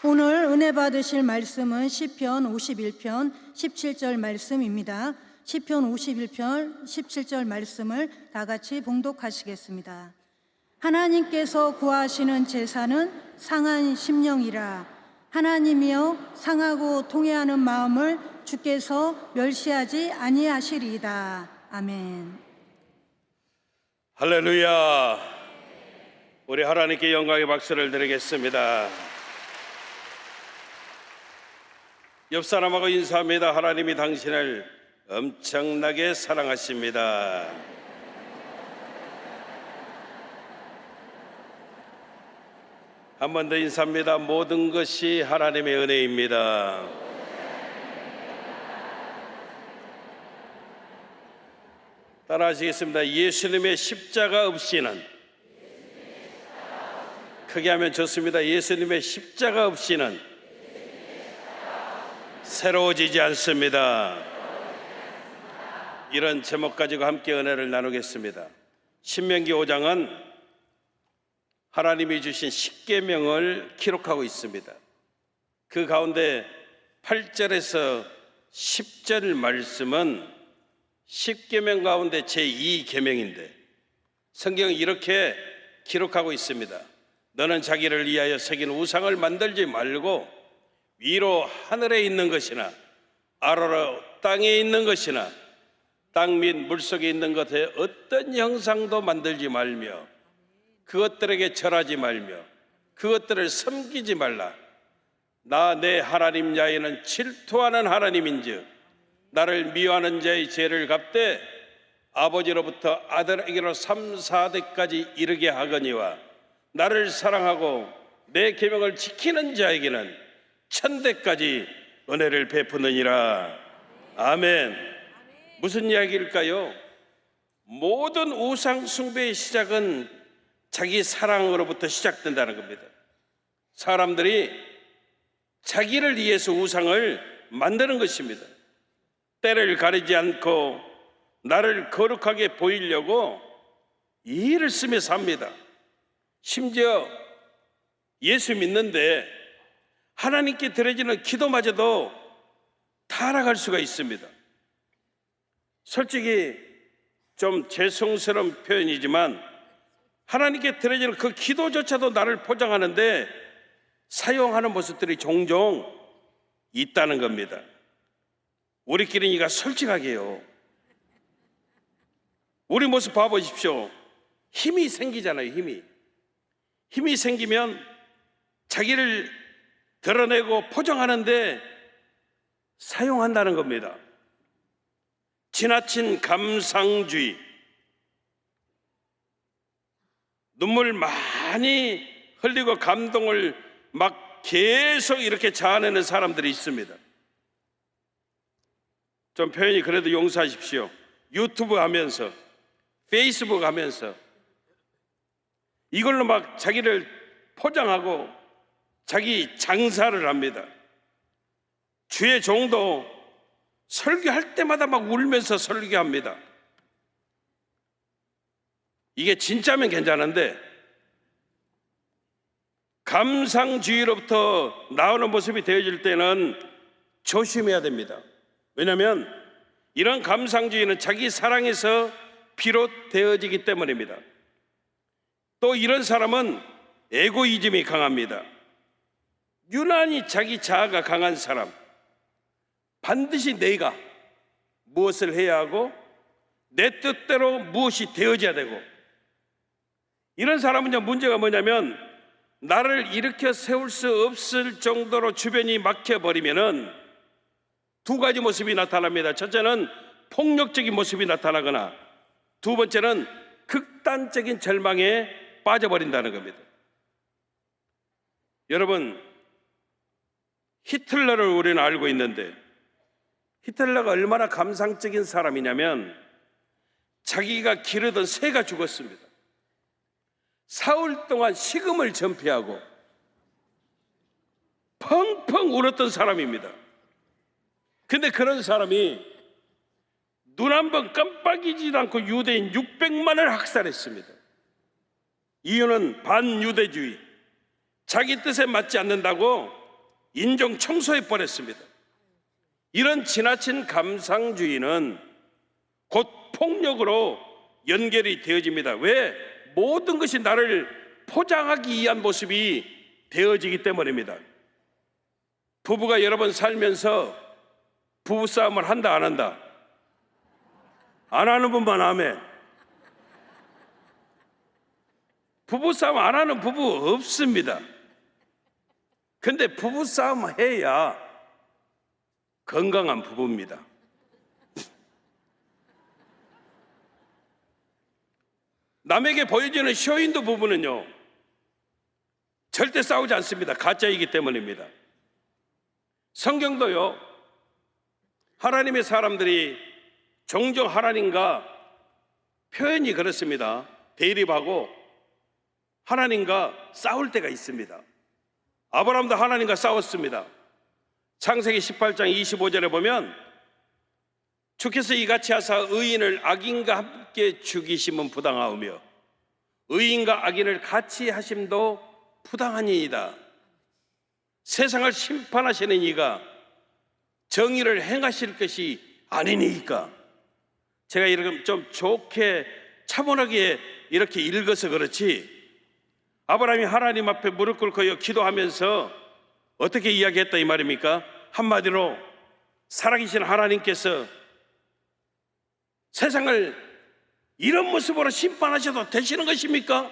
오늘 은혜 받으실 말씀은 시편 51편 17절 말씀입니다. 시편 51편 17절 말씀을 다 같이 봉독하시겠습니다. 하나님께서 구하시는 제사는 상한 심령이라. 하나님이여 상하고 통회하는 마음을 주께서 멸시하지 아니하시리이다. 아멘. 할렐루야. 우리 하나님께 영광의 박수를 드리겠습니다. 옆 사람하고 인사합니다. 하나님이 당신을 엄청나게 사랑하십니다. 한 번 더 인사합니다. 모든 것이 하나님의 은혜입니다. 따라하시겠습니다. 예수님의 십자가 없이는, 크게 하면 좋습니다. 예수님의 십자가 없이는 새로워지지 않습니다. 이런 제목 가지고 함께 은혜를 나누겠습니다. 신명기 5장은 하나님이 주신 십계명을 기록하고 있습니다. 그 가운데 8절에서 10절 말씀은 십계명 가운데 제2계명인데 성경은 이렇게 기록하고 있습니다. 너는 자기를 위하여 새긴 우상을 만들지 말고 위로 하늘에 있는 것이나 아래로 땅에 있는 것이나 땅 및 물속에 있는 것에 어떤 형상도 만들지 말며 그것들에게 절하지 말며 그것들을 섬기지 말라. 나 내 하나님 야훼는 질투하는 하나님인즉 나를 미워하는 자의 죄를 갚되 아버지로부터 아들에게로 3, 4대까지 이르게 하거니와 나를 사랑하고 내 계명을 지키는 자에게는 1000대까지 은혜를 베푸느니라. 아멘. 무슨 이야기일까요? 모든 우상 숭배의 시작은 자기 사랑으로부터 시작된다는 겁니다. 사람들이 자기를 위해서 우상을 만드는 것입니다. 때를 가리지 않고 나를 거룩하게 보이려고 이를 쓰며 삽니다. 심지어 예수 믿는데 하나님께 드려지는 기도마저도 타락할 수가 있습니다. 솔직히 좀 죄송스러운 표현이지만 하나님께 드려지는 그 기도조차도 나를 포장하는데 사용하는 모습들이 종종 있다는 겁니다. 우리끼리니까 솔직하게요. 우리 모습 봐보십시오. 힘이 생기잖아요. 힘이 생기면 자기를 드러내고 포장하는데 사용한다는 겁니다. 지나친 감상주의, 눈물 많이 흘리고 감동을 막 계속 이렇게 자아내는 사람들이 있습니다. 좀 표현이 그래도 용서하십시오. 유튜브 하면서 페이스북 하면서 이걸로 막 자기를 포장하고 자기 장사를 합니다. 주의 종도 설교할 때마다 막 울면서 설교합니다. 이게 진짜면 괜찮은데 감상주의로부터 나오는 모습이 되어질 때는 조심해야 됩니다. 왜냐하면 이런 감상주의는 자기 사랑에서 비롯되어지기 때문입니다. 또 이런 사람은 에고이즘이 강합니다. 유난히 자기 자아가 강한 사람, 반드시 내가 무엇을 해야 하고 내 뜻대로 무엇이 되어져야 되고, 이런 사람은 문제가 뭐냐면 나를 일으켜 세울 수 없을 정도로 주변이 막혀버리면은 두 가지 모습이 나타납니다. 첫째는 폭력적인 모습이 나타나거나 두 번째는 극단적인 절망에 빠져버린다는 겁니다. 여러분, 히틀러를 우리는 알고 있는데 히틀러가 얼마나 감상적인 사람이냐면 자기가 기르던 새가 죽었습니다. 사흘 동안 식음을 전폐하고 펑펑 울었던 사람입니다. 근데 그런 사람이 눈 한 번 깜빡이지 않고 유대인 600만을 학살했습니다. 이유는 반유대주의, 자기 뜻에 맞지 않는다고 인종 청소해 버렸습니다. 이런 지나친 감상주의는 곧 폭력으로 연결이 되어집니다. 왜? 모든 것이 나를 포장하기 위한 모습이 되어지기 때문입니다. 부부가 여러 번 살면서 부부싸움을 한다 안 한다? 안 하는 분만 아멘. 부부싸움 안 하는 부부 없습니다. 근데 부부싸움 해야 건강한 부부입니다. 남에게 보여지는 쇼윈도 부부는요, 절대 싸우지 않습니다. 가짜이기 때문입니다. 성경도요, 하나님의 사람들이 종종 하나님과 표현이 그렇습니다. 대립하고 하나님과 싸울 때가 있습니다. 아브라함도 하나님과 싸웠습니다. 창세기 18장 25절에 보면 주께서 이같이 하사 의인을 악인과 함께 죽이심은 부당하오며 의인과 악인을 같이 하심도 부당하니이다. 세상을 심판하시는 이가 정의를 행하실 것이 아니니까. 제가 이렇게 좀 좋게 차분하게 이렇게 읽어서 그렇지, 아브라함이 하나님 앞에 무릎 꿇고 기도하면서 어떻게 이야기했다 이 말입니까? 한마디로 살아계신 하나님께서 세상을 이런 모습으로 심판하셔도 되시는 것입니까?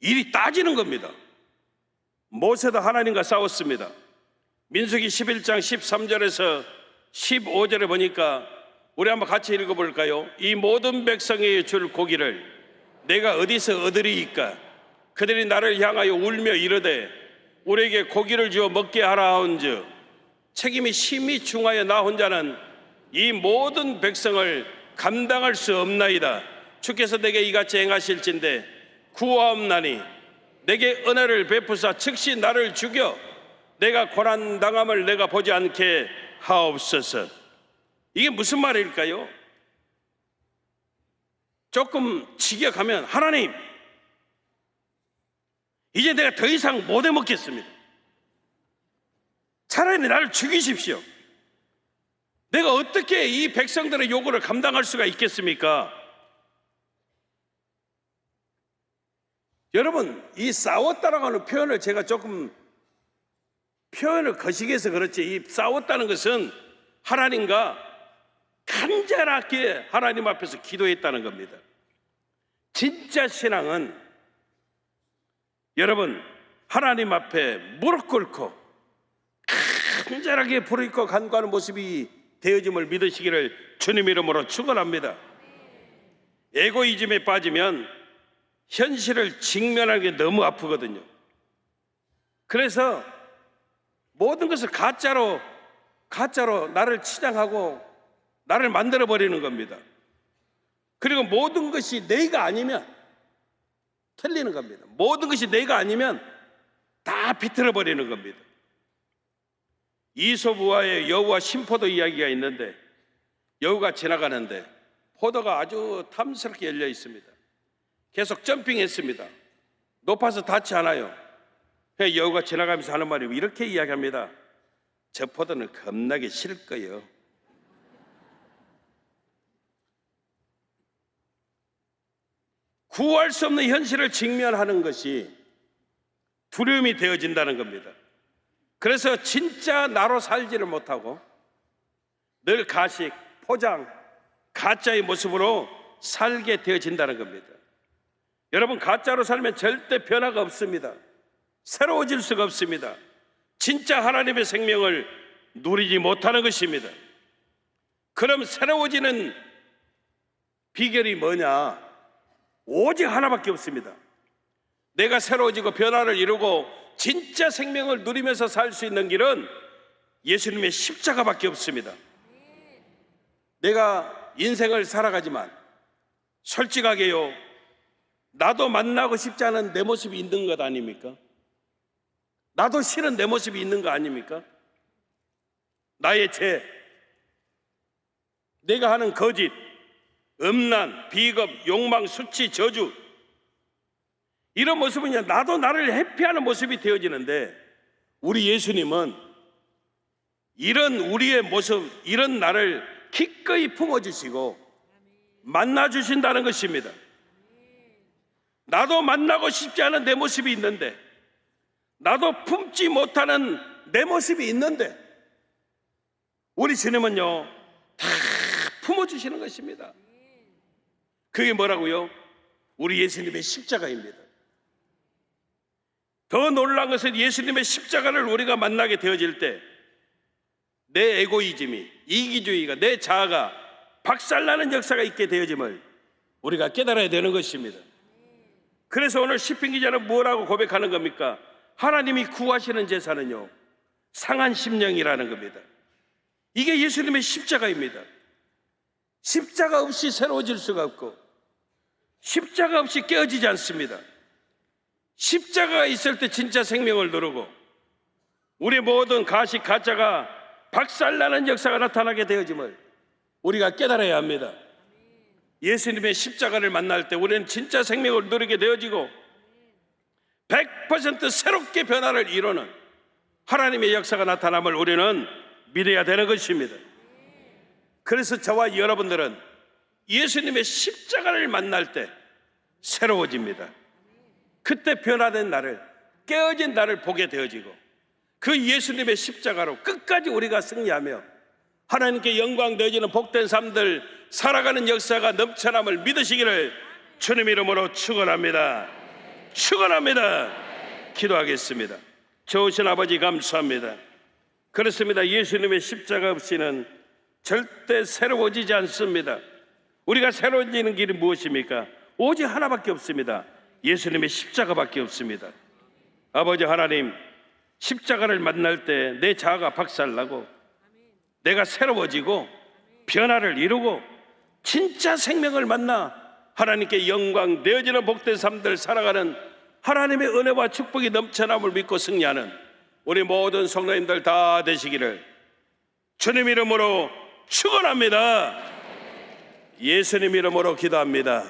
일이 따지는 겁니다. 모세도 하나님과 싸웠습니다. 민수기 11장 13절에서 15절에 보니까 우리 한번 같이 읽어볼까요? 이 모든 백성에게 줄 고기를 내가 어디서 얻으리이까? 그들이 나를 향하여 울며 이르되 우리에게 고기를 주어 먹게 하라 하온즉 책임이 심히 중하여 나 혼자는 이 모든 백성을 감당할 수 없나이다. 주께서 내게 이같이 행하실진대 구하옵나니 내게 은혜를 베푸사 즉시 나를 죽여 내가 고난당함을 내가 보지 않게 하옵소서. 이게 무슨 말일까요? 조금 직역하면 하나님, 이제 내가 더 이상 못 해먹겠습니다. 차라리 나를 죽이십시오. 내가 어떻게 이 백성들의 요구를 감당할 수가 있겠습니까? 여러분, 이 싸웠다라고 하는 표현을 제가 조금 표현을 거시기해서 그렇지, 이 싸웠다는 것은 하나님과 간절하게 하나님 앞에서 기도했다는 겁니다. 진짜 신앙은 여러분, 하나님 앞에 무릎 꿇고 간절하게 부르짖고 간구하는 모습이 되어짐을 믿으시기를 주님 이름으로 축원합니다. 에고이즘에 빠지면 현실을 직면하는 게 너무 아프거든요. 그래서 모든 것을 가짜로 나를 치장하고 나를 만들어 버리는 겁니다. 그리고 모든 것이 내가 아니면 틀리는 겁니다. 모든 것이 내가 아니면 다 비틀어 버리는 겁니다. 이솝우와의 여우와 신포도 이야기가 있는데, 여우가 지나가는데 포도가 아주 탐스럽게 열려 있습니다. 계속 점핑했습니다. 높아서 닿지 않아요. 여우가 지나가면서 하는 말이 이렇게 이야기합니다. 저 포도는 겁나게 실 거예요. 구할 수 없는 현실을 직면하는 것이 두려움이 되어진다는 겁니다. 그래서 진짜 나로 살지를 못하고 늘 가식, 포장, 가짜의 모습으로 살게 되어진다는 겁니다. 여러분, 가짜로 살면 절대 변화가 없습니다. 새로워질 수가 없습니다. 진짜 하나님의 생명을 누리지 못하는 것입니다. 그럼 새로워지는 비결이 뭐냐? 오직 하나밖에 없습니다. 내가 새로워지고 변화를 이루고 진짜 생명을 누리면서 살 수 있는 길은 예수님의 십자가밖에 없습니다. 내가 인생을 살아가지만 솔직하게요, 나도 만나고 싶지 않은 내 모습이 있는 것 아닙니까? 나도 싫은 내 모습이 있는 거 아닙니까? 나의 죄, 내가 하는 거짓, 음란, 비겁, 욕망, 수치, 저주, 이런 모습은 나도 나를 회피하는 모습이 되어지는데 우리 예수님은 이런 우리의 모습, 이런 나를 기꺼이 품어주시고 만나주신다는 것입니다. 나도 만나고 싶지 않은 내 모습이 있는데, 나도 품지 못하는 내 모습이 있는데, 우리 주님은요 다 품어주시는 것입니다. 그게 뭐라고요? 우리 예수님의 십자가입니다. 더 놀라운 것은 예수님의 십자가를 우리가 만나게 되어질 때 내 에고이즘이, 이기주의가, 내 자아가 박살나는 역사가 있게 되어짐을 우리가 깨달아야 되는 것입니다. 그래서 오늘 시편 기자는 뭐라고 고백하는 겁니까? 하나님이 구하시는 제사는요 상한 심령이라는 겁니다. 이게 예수님의 십자가입니다. 십자가 없이 새로워질 수가 없고, 십자가 없이 깨어지지 않습니다. 십자가가 있을 때 진짜 생명을 누르고 우리 모든 가식 가짜가 박살나는 역사가 나타나게 되어짐을 우리가 깨달아야 합니다. 예수님의 십자가를 만날 때 우리는 진짜 생명을 누리게 되어지고 100% 새롭게 변화를 이루는 하나님의 역사가 나타남을 우리는 믿어야 되는 것입니다. 그래서 저와 여러분들은 예수님의 십자가를 만날 때 새로워집니다. 그때 변화된 나를, 깨어진 나를 보게 되어지고 그 예수님의 십자가로 끝까지 우리가 승리하며 하나님께 영광 되어지는 복된 삶들 살아가는 역사가 넘쳐남을 믿으시기를 주님 이름으로 축원합니다. 축원합니다. 기도하겠습니다. 좋으신 아버지 감사합니다. 그렇습니다. 예수님의 십자가 없이는 절대 새로워지지 않습니다. 우리가 새로워지는 길이 무엇입니까? 오직 하나밖에 없습니다. 예수님의 십자가밖에 없습니다. 아버지 하나님, 십자가를 만날 때 내 자아가 박살나고 내가 새로워지고 변화를 이루고 진짜 생명을 만나 하나님께 영광 되어지는 복된 삶들 살아가는 하나님의 은혜와 축복이 넘쳐남을 믿고 승리하는 우리 모든 성도님들 다 되시기를 주님 이름으로 축원합니다. 예수님 이름으로 기도합니다.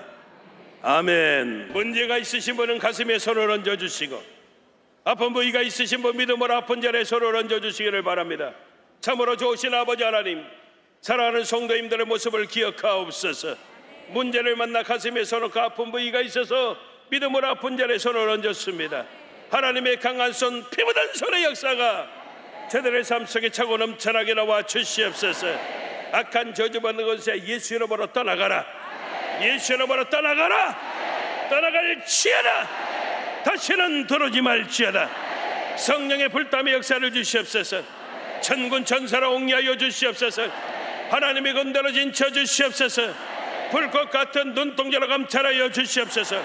아멘. 문제가 있으신 분은 가슴에 손을 얹어주시고, 아픈 부위가 있으신 분 믿음으로 아픈 자리에 손을 얹어주시기를 바랍니다. 참으로 좋으신 아버지 하나님, 사랑하는 성도님들의 모습을 기억하옵소서. 문제를 만나 가슴에 손을 얹고 아픈 부위가 있어서 믿음으로 아픈 자리에 손을 얹었습니다. 하나님의 강한 손, 피 묻은 손의 역사가 저들의 삶 속에 차고 넘쳐나게 나와 주시옵소서. 악한 저주받는 것에 예수 이름으로 떠나가라. 예수 이름으로 떠나가라. 떠나갈지어다. 다시는 들어오지 말지어다. 성령의 불담의 역사를 주시옵소서. 천군 천사로 옹리하여 주시옵소서. 하나님의 건드러진 쳐 주시옵소서. 불꽃 같은 눈동자로 감찰하여 주시옵소서.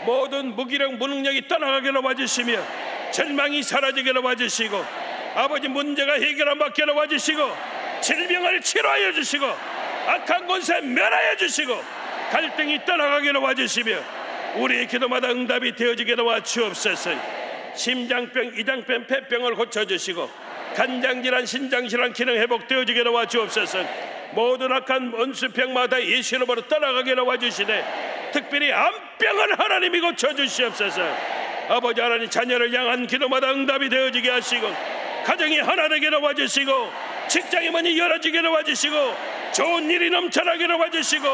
모든 무기력 무능력이 떠나가게 도와주시며 절망이 사라지게 도와주시고 아버지 문제가 해결받게 도와주시고 질병을 치료하여 주시고 악한 권세 멸하여 주시고 갈등이 떠나가게 도와주시며 우리의 기도마다 응답이 되어지게 도와주옵소서. 심장병, 이장병, 폐병을 고쳐주시고 간장질환, 신장질환 기능 회복되어지게 도와주옵소서. 모든 악한 원수병마다 예수 이름으로 떠나가게 도와주시되 특별히 암병을 하나님이 고쳐주시옵소서. 아버지 하나님, 자녀를 향한 기도마다 응답이 되어지게 하시고 가정이 하나되게 도와주시고 직장의 문이 열어지게 도와주시고 좋은 일이 넘쳐나게 도와주시고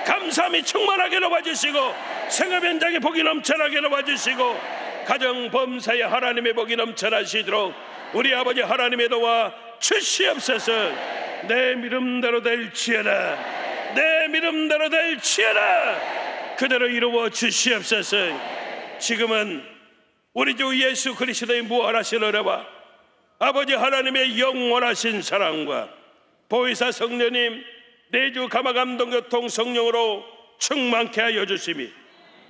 감사함이 충만하게 도와주시고 생업 현장의 복이 넘쳐나게 도와주시고 가정 범사에 하나님의 복이 넘쳐나시도록 우리 아버지 하나님의 도와 주시옵소서. 내 믿음대로 될지어다. 내 믿음대로 될지어다. 그대로 이루어 주시옵소서. 지금은 우리 주 예수 그리스도의 무한하신 은혜와 아버지 하나님의 영원하신 사랑과 보혜사 성령님 내주 감화감동교통 성령으로 충만케 하여 주시며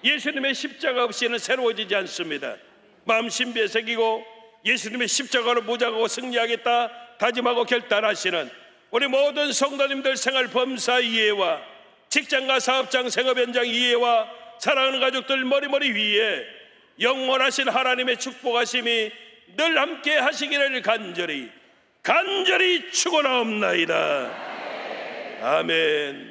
예수님의 십자가 없이는 새로워지지 않습니다. 마음 신비에 새기고 예수님의 십자가로 무장하고 승리하겠다 다짐하고 결단하시는 우리 모든 성도님들 생활 범사 이해와 직장과 사업장 생업 현장 이해와 사랑하는 가족들 머리머리 위에 영원하신 하나님의 축복하심이 늘 함께 하시기를 간절히 축원하옵나이다. 아멘.